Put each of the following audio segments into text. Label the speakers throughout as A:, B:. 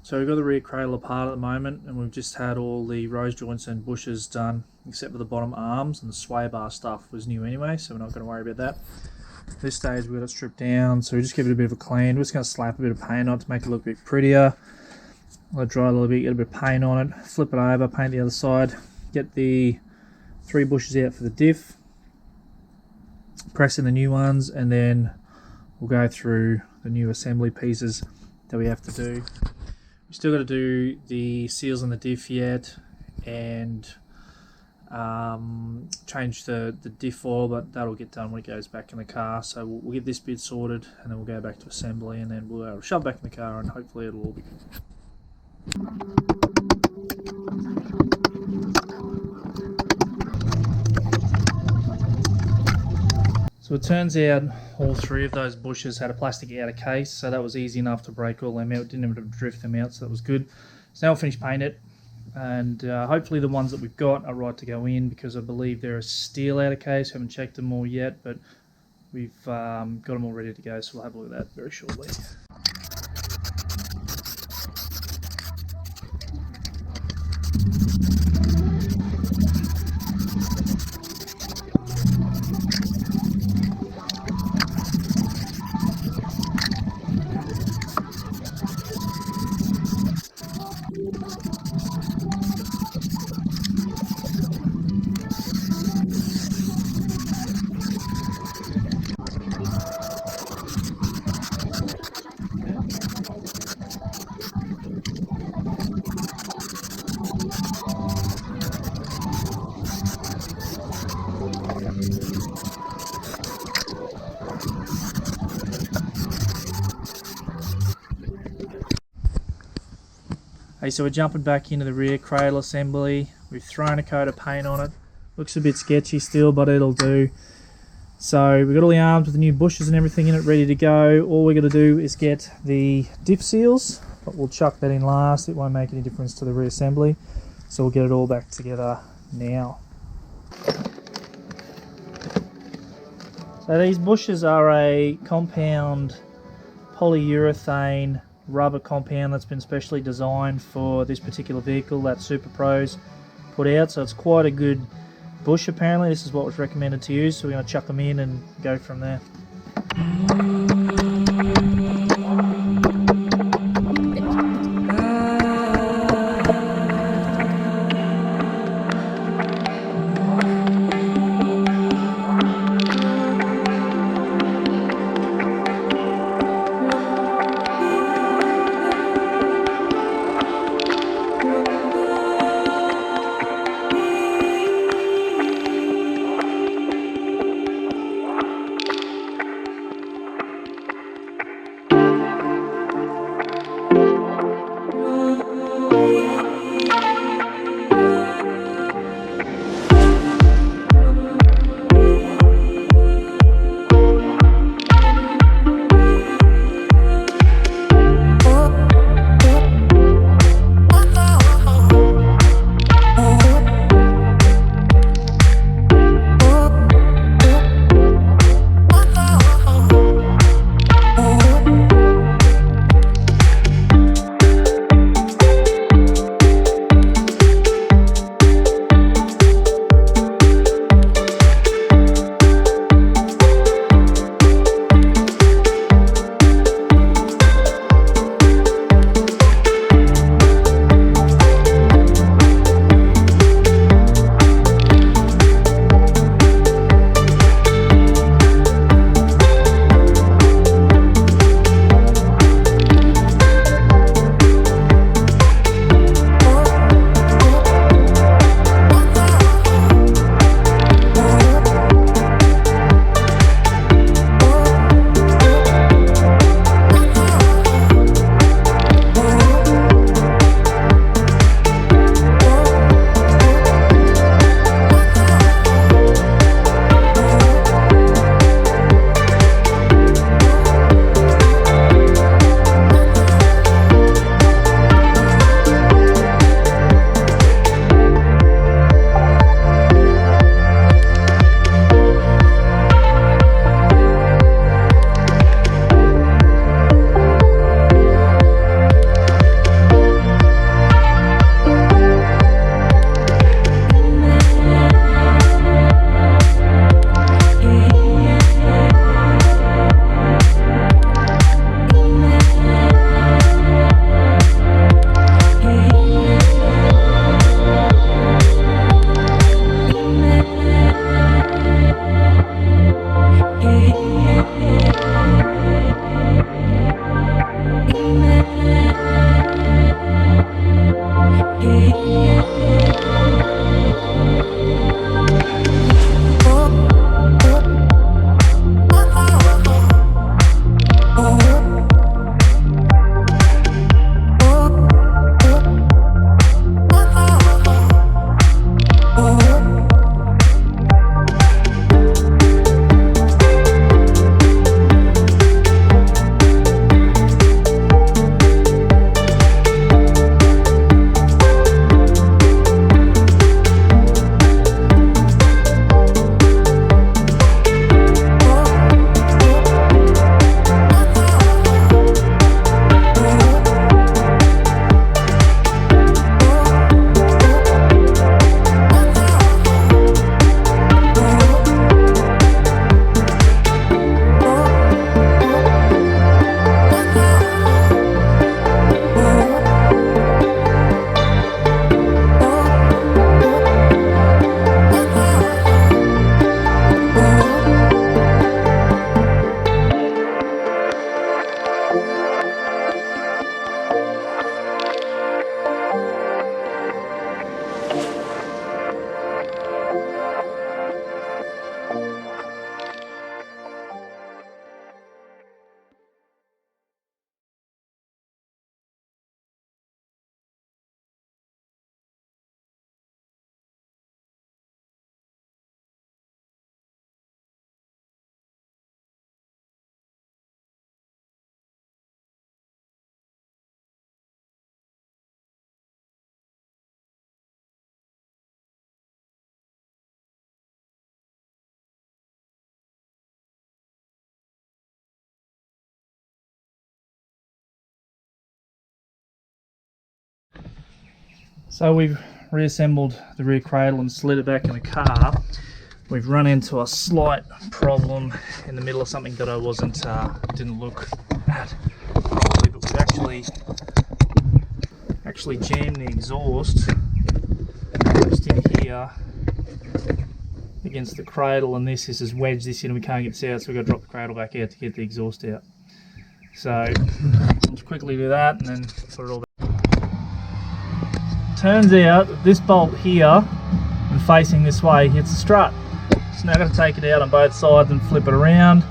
A: So we've got the rear cradle apart at the moment, and we've just had all the rose joints and bushes done, except for the bottom arms, and the sway bar stuff was new anyway, so we're not going to worry about that. At this stage we've got it stripped down, so we just give it a bit of a clean. We're just going to slap a bit of paint on it to make it look a bit prettier. Let it dry a little bit, get a bit of paint on it, flip it over, paint the other side, get the 3 bushes out for the diff, press in the new ones, and then we'll go through the new assembly pieces that we have to do. We still got to do the seals on the diff yet, and change the diff oil, but that'll get done when it goes back in the car. So we'll get this bit sorted, and then we'll go back to assembly, and then we'll shove it back in the car, and hopefully it'll all be good. So it turns out all 3 of those bushes had a plastic outer case, so that was easy enough to break all them out. Didn't have to drift them out, so that was good. So now we'll finish painting it, and hopefully the ones that we've got are right to go in, because I believe they're a steel outer case. Haven't checked them all yet, but we've got them all ready to go, so we'll have a look at that very shortly. Hey, so we're jumping back into the rear cradle assembly. We've thrown a coat of paint on it. Looks a bit sketchy still, but it'll do. So we've got all the arms with the new bushes and everything in it ready to go. All we're going to do is get the diff seals, but we'll chuck that in last. It won't make any difference to the reassembly. So we'll get it all back together now. So these bushes are a compound polyurethane rubber compound that's been specially designed for this particular vehicle that Super Pros put out. So it's quite a good bush apparently. This is what was recommended to use, so we're going to chuck them in and go from there. So we've reassembled the rear cradle and slid it back in the car. We've run into a slight problem in the middle of something that I didn't look at properly, but we've actually jammed the exhaust just in here against the cradle, and this has wedged this in and we can't get this out, so we've got to drop the cradle back out to get the exhaust out. So we'll just quickly do that and then put it all back. Turns out that this bolt here and facing this way hits the strut. So now I've got to take it out on both sides and flip it around.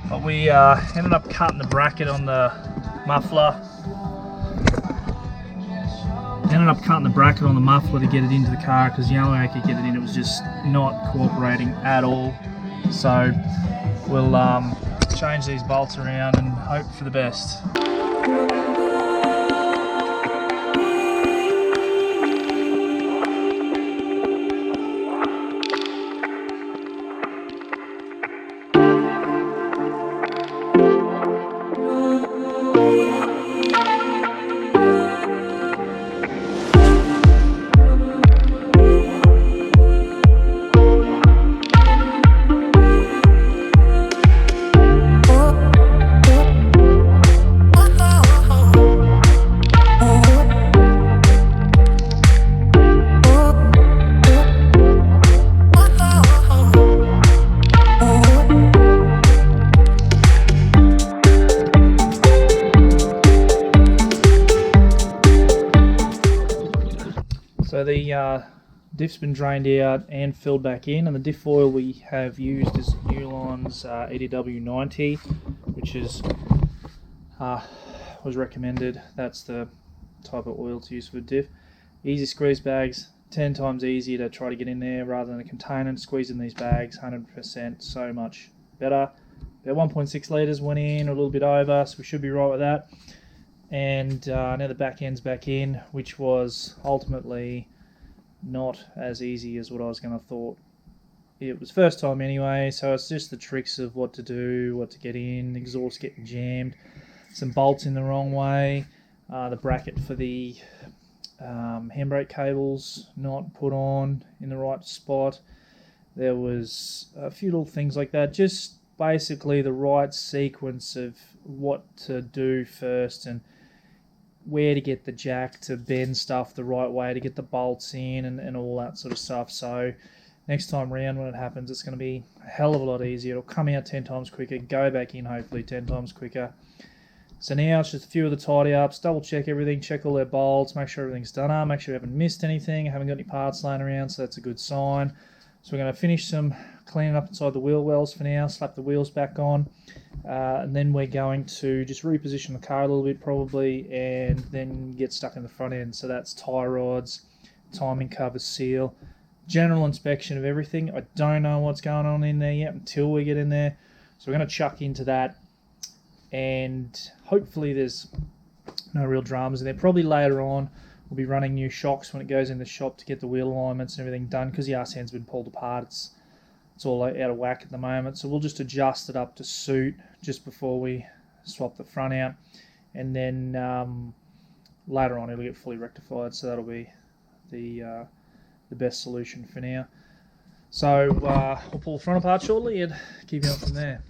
A: But we ended up cutting the bracket on the muffler. To get it into the car because Yellow XR could get it in. It was just not cooperating at all. So we'll change these bolts around and hope for the best. So the diff's been drained out and filled back in, and the diff oil we have used is Uline's EDW90, which was recommended. That's the type of oil to use for diff. Easy squeeze bags, 10 times easier to try to get in there rather than a container and squeeze in these bags, 100%, so much better. About 1.6 litres went in, a little bit over, so we should be right with that. And now the back end's back in, which was ultimately not as easy as what I was going to thought. It was first time anyway, so it's just the tricks of what to do, what to get in, exhaust getting jammed, some bolts in the wrong way, the bracket for the handbrake cables not put on in the right spot. There was a few little things like that, just basically the right sequence of what to do first and where to get the jack to bend stuff the right way to get the bolts in and all that sort of stuff. So next time round when it happens, it's going to be a hell of a lot easier. It'll come out 10 times quicker, go back in hopefully 10 times quicker. So now it's just a few of the tidy ups, double check everything, check all their bolts, make sure everything's done up, make sure we haven't missed anything, haven't got any parts laying around, so that's a good sign. So we're going to finish some cleaning up inside the wheel wells for now, slap the wheels back on, and then we're going to just reposition the car a little bit probably, and then get stuck in the front end. So that's tie rods, timing cover seal, general inspection of everything. I don't know what's going on in there yet until we get in there, so we're going to chuck into that, and hopefully there's no real dramas in there. Probably later on we'll be running new shocks when it goes in the shop to get the wheel alignments and everything done, because the arse end's been pulled apart. It's all out of whack at the moment, so we'll just adjust it up to suit just before we swap the front out, and then later on it'll get fully rectified, so that'll be the best solution for now. So we'll pull the front apart shortly and keep going from there.